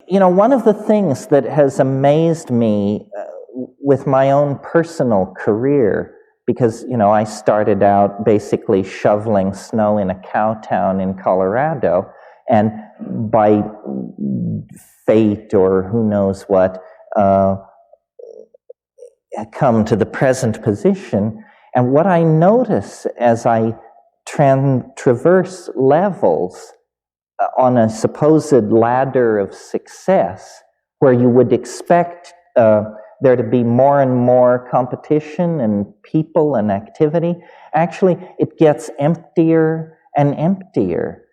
one of the things that has amazed me with my own personal career, because, I started out basically shoveling snow in a cow town in Colorado, and by fate or who knows what, come to the present position. And what I notice as I traverse levels on a supposed ladder of success, where you would expect there to be more and more competition and people and activity, actually it gets emptier and emptier.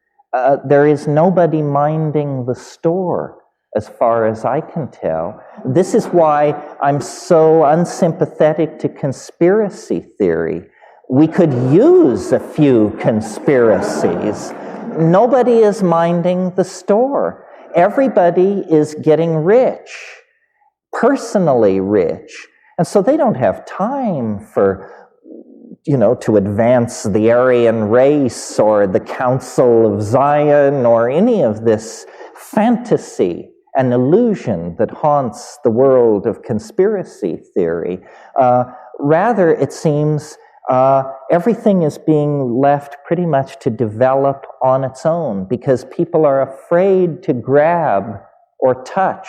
There is nobody minding the store, as far as I can tell. This is why I'm so unsympathetic to conspiracy theory. We could use a few conspiracies. Nobody is minding the store. Everybody is getting rich, personally rich. And so they don't have time for, to advance the Aryan race or the Council of Zion or any of this fantasy and illusion that haunts the world of conspiracy theory. Rather, it seems everything is being left pretty much to develop on its own, because people are afraid to grab or touch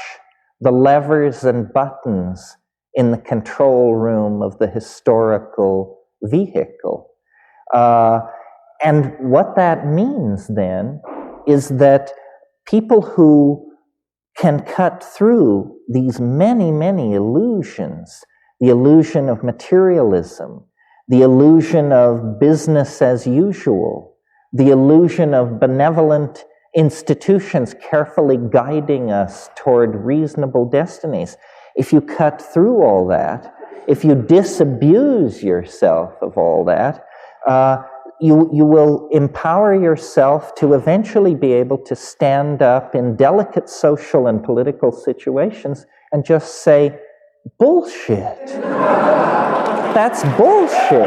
the levers and buttons in the control room of the historical vehicle. And what that means then is that people who can cut through these many, many illusions, the illusion of materialism, the illusion of business as usual, the illusion of benevolent institutions carefully guiding us toward reasonable destinies. If you cut through all that, if you disabuse yourself of all that, you will empower yourself to eventually be able to stand up in delicate social and political situations and just say, bullshit. That's bullshit.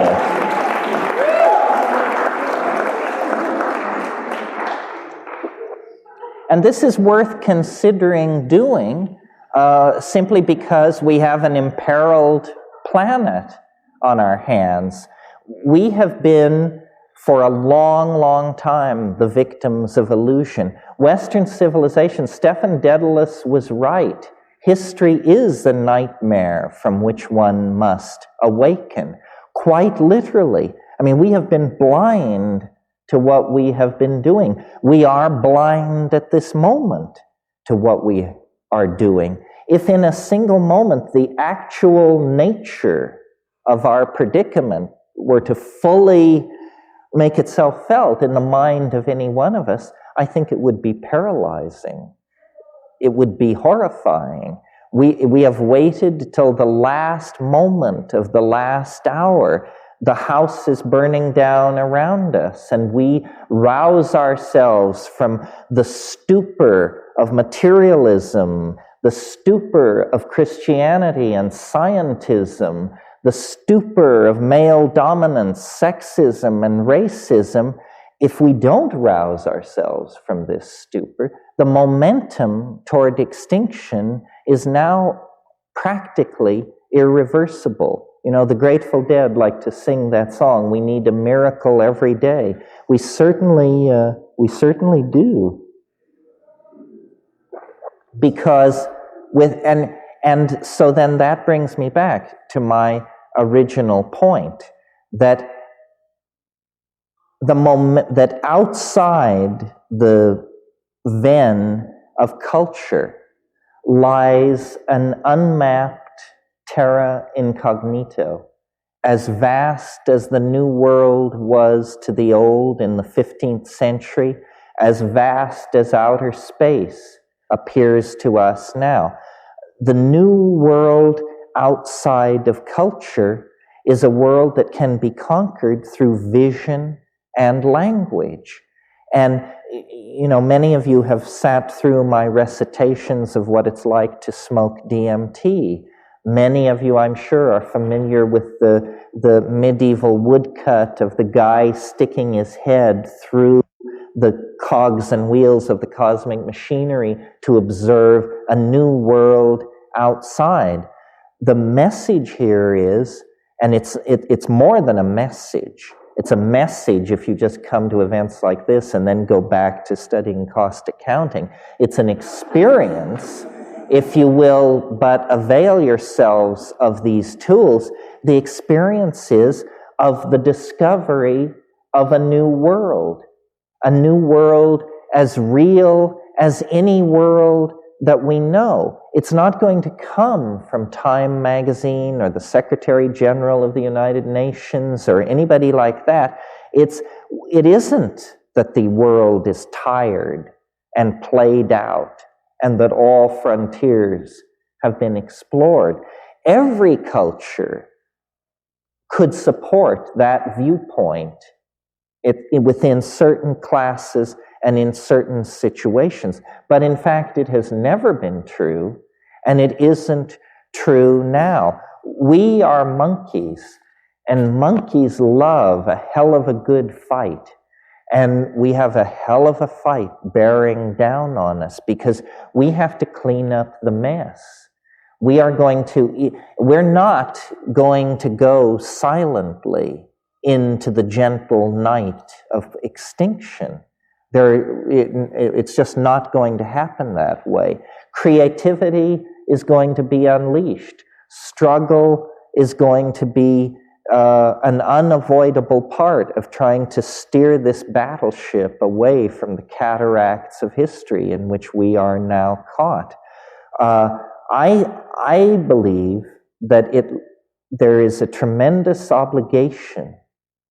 And this is worth considering doing simply because we have an imperiled planet on our hands. We have been, for a long, long time, the victims of illusion. Western civilization, Stephen Dedalus was right. History is a nightmare from which one must awaken. Quite literally. I mean, we have been blind to what we have been doing. We are blind at this moment to what we are doing. If in a single moment the actual nature of our predicament were to fully make itself felt in the mind of any one of us, I think it would be paralyzing. It would be horrifying. We have waited till the last moment of the last hour. The house is burning down around us, and we rouse ourselves from the stupor of materialism, the stupor of Christianity and scientism, the stupor of male dominance, sexism, and racism. If we don't rouse ourselves from this stupor, the momentum toward extinction is now practically irreversible. The Grateful Dead like to sing that song, "We need a miracle every day." We certainly do. Because and so then that brings me back to my original point, that the moment that outside the then of culture lies an unmapped terra incognito, as vast as the New World was to the old in the 15th century, as vast as outer space appears to us now. The new world outside of culture is a world that can be conquered through vision and language. And many of you have sat through my recitations of what it's like to smoke DMT. Many of you, I'm sure, are familiar with the medieval woodcut of the guy sticking his head through the cogs and wheels of the cosmic machinery to observe a new world outside. The message here is, and it's more than a message. It's a message if you just come to events like this and then go back to studying cost accounting. It's an experience, if you will, but avail yourselves of these tools. The experience is of the discovery of a new world as real as any world that we know. It's not going to come from Time magazine or the Secretary General of the United Nations or anybody like that. It isn't that the world is tired and played out and that all frontiers have been explored. Every culture could support that viewpoint within certain classes and in certain situations. But in fact, it has never been true, and it isn't true now. We are monkeys, and monkeys love a hell of a good fight. And we have a hell of a fight bearing down on us because we have to clean up the mess. We're not going to go silently into the gentle night of extinction. It's just not going to happen that way. Creativity is going to be unleashed. Struggle is going to be an unavoidable part of trying to steer this battleship away from the cataracts of history in which we are now caught. I believe that there is a tremendous obligation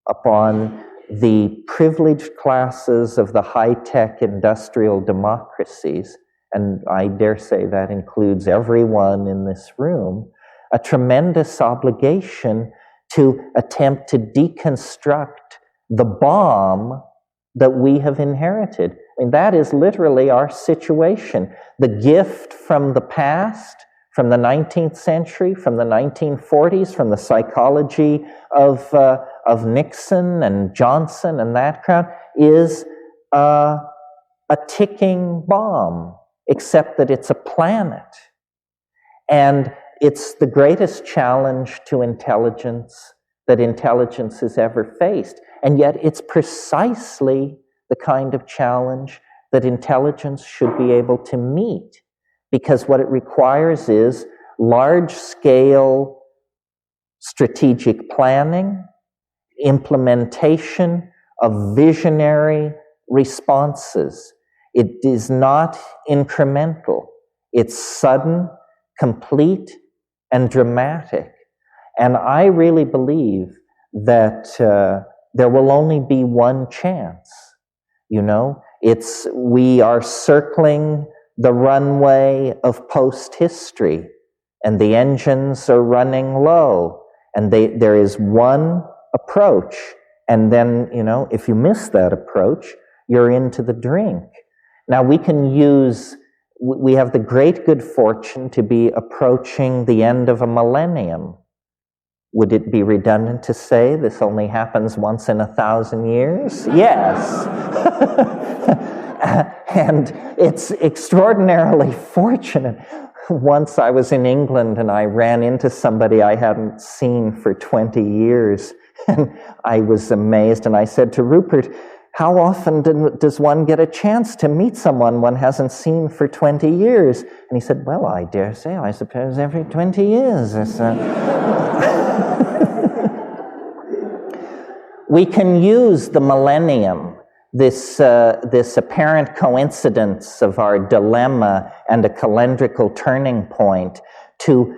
upon the privileged classes of the high-tech industrial democracies, and I dare say that includes everyone in this room, a tremendous obligation to attempt to deconstruct the bomb that we have inherited. I mean, that is literally our situation. The gift from the past, from the 19th century, from the 1940s, from the psychology of Nixon and Johnson and that crowd, is a ticking bomb, except that it's a planet. And it's the greatest challenge to intelligence that intelligence has ever faced. And yet it's precisely the kind of challenge that intelligence should be able to meet, because what it requires is large-scale strategic planning, implementation of visionary responses. It is not incremental. It's sudden, complete, and dramatic. And I really believe that there will only be one chance. You know, we are circling the runway of post-history, and the engines are running low, and there is one approach, and then, you know, if you miss that approach, you're into the drink. Now, we have the great good fortune to be approaching the end of a millennium. Would it be redundant to say this only happens once in 1,000 years? Yes. And it's extraordinarily fortunate. Once I was in England and I ran into somebody I hadn't seen for 20 years, and I was amazed, and I said to Rupert, how often does one get a chance to meet someone one hasn't seen for 20 years? And he said, well, I dare say, I suppose every 20 years. We can use the millennium, this apparent coincidence of our dilemma and a calendrical turning point, to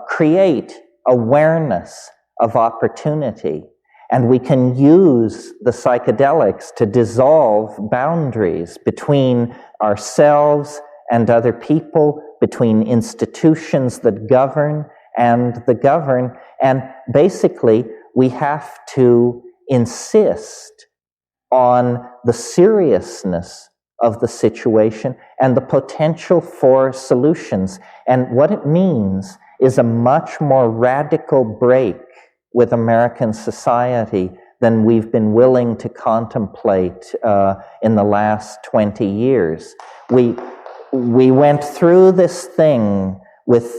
create awareness of opportunity. And we can use the psychedelics to dissolve boundaries between ourselves and other people, between institutions that govern and the governed. And basically, we have to insist on the seriousness of the situation and the potential for solutions. And what it means is a much more radical break with American society than we've been willing to contemplate in the last 20 years. We went through this thing with,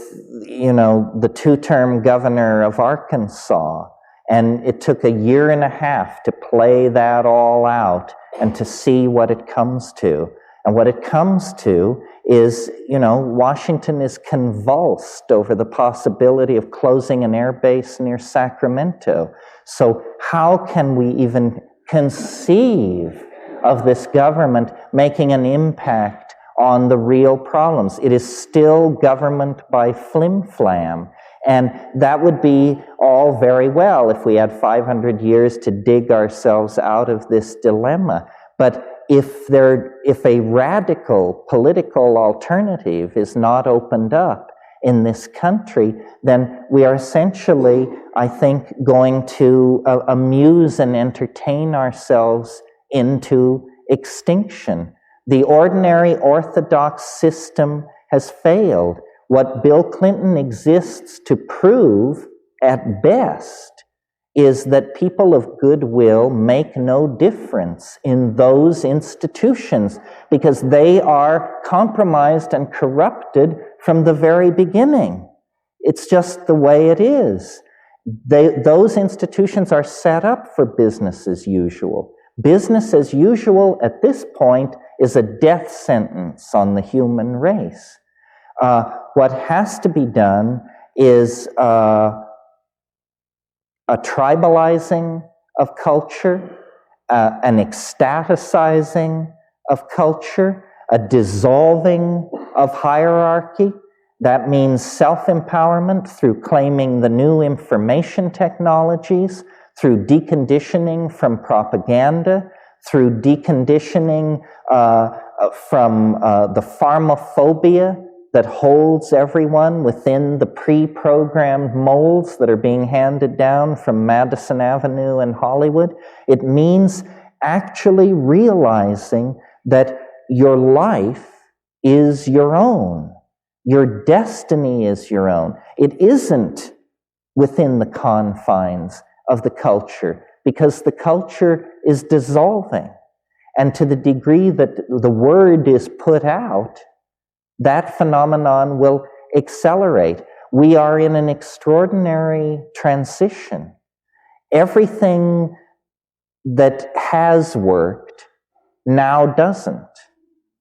the two-term governor of Arkansas, and it took a year and a half to play that all out and to see what it comes to. And what it comes to is, Washington is convulsed over the possibility of closing an air base near Sacramento. So how can we even conceive of this government making an impact on the real problems? It is still government by flim-flam. And that would be all very well if we had 500 years to dig ourselves out of this dilemma. But if a radical political alternative is not opened up in this country, then we are essentially, I think, going to amuse and entertain ourselves into extinction. The ordinary orthodox system has failed. What Bill Clinton exists to prove, at best, is that people of goodwill make no difference in those institutions because they are compromised and corrupted from the very beginning. It's just the way it is. Those institutions are set up for business as usual. Business as usual at this point is a death sentence on the human race. What has to be done is a tribalizing of culture, an ecstaticizing of culture, a dissolving of hierarchy. That means self-empowerment through claiming the new information technologies, through deconditioning from propaganda, through deconditioning from the pharmaphobia that holds everyone within the pre-programmed molds that are being handed down from Madison Avenue and Hollywood. It means actually realizing that your life is your own. Your destiny is your own. It isn't within the confines of the culture because the culture is dissolving. And to the degree that the word is put out, that phenomenon will accelerate. We are in an extraordinary transition. Everything that has worked now doesn't,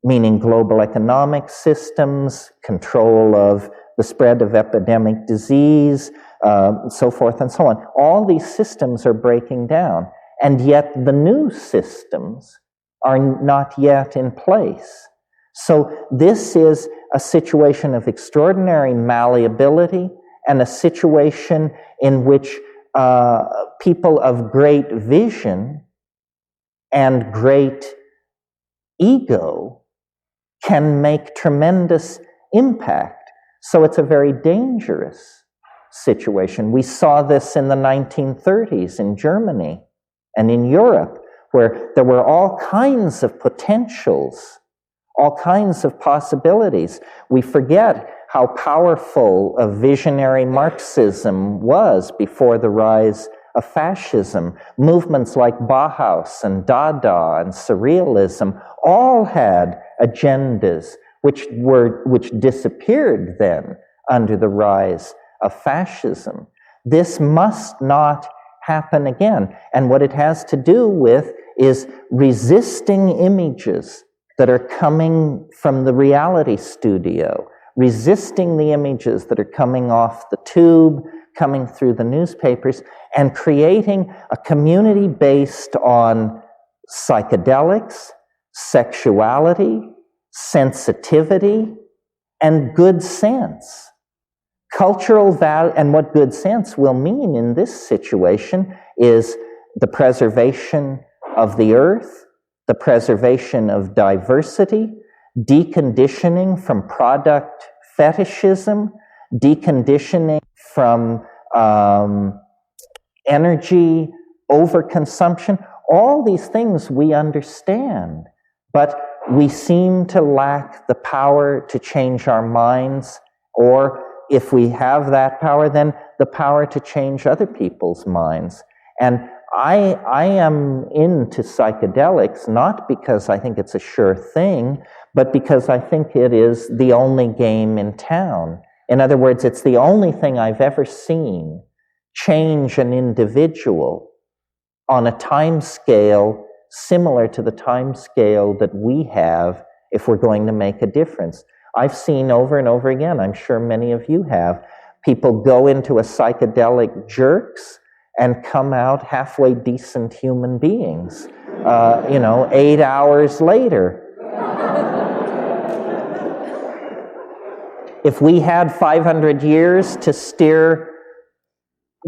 meaning global economic systems, control of the spread of epidemic disease, so forth and so on. All these systems are breaking down, and yet the new systems are not yet in place. So this is a situation of extraordinary malleability and a situation in which people of great vision and great ego can make tremendous impact. So it's a very dangerous situation. We saw this in the 1930s in Germany and in Europe, where there were all kinds of potentials, all kinds of possibilities. We forget how powerful a visionary Marxism was before the rise of fascism. Movements like Bauhaus and Dada and Surrealism all had agendas which disappeared then under the rise of fascism. This must not happen again. And what it has to do with is resisting images that are coming from the reality studio, resisting the images that are coming off the tube, coming through the newspapers, and creating a community based on psychedelics, sexuality, sensitivity, and good sense. Cultural value, and what good sense will mean in this situation is the preservation of the earth, the preservation of diversity, deconditioning from product fetishism, deconditioning from energy overconsumption. All these things we understand, but we seem to lack the power to change our minds, or if we have that power, then the power to change other people's minds. And I am into psychedelics not because I think it's a sure thing, but because I think it is the only game in town. In other words, it's the only thing I've ever seen change an individual on a time scale similar to the time scale that we have if we're going to make a difference. I've seen over and over again, I'm sure many of you have, people go into a psychedelic jerks and come out halfway decent human beings, 8 hours later. If we had 500 years to steer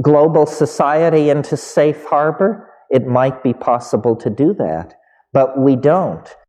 global society into safe harbor, it might be possible to do that, but we don't.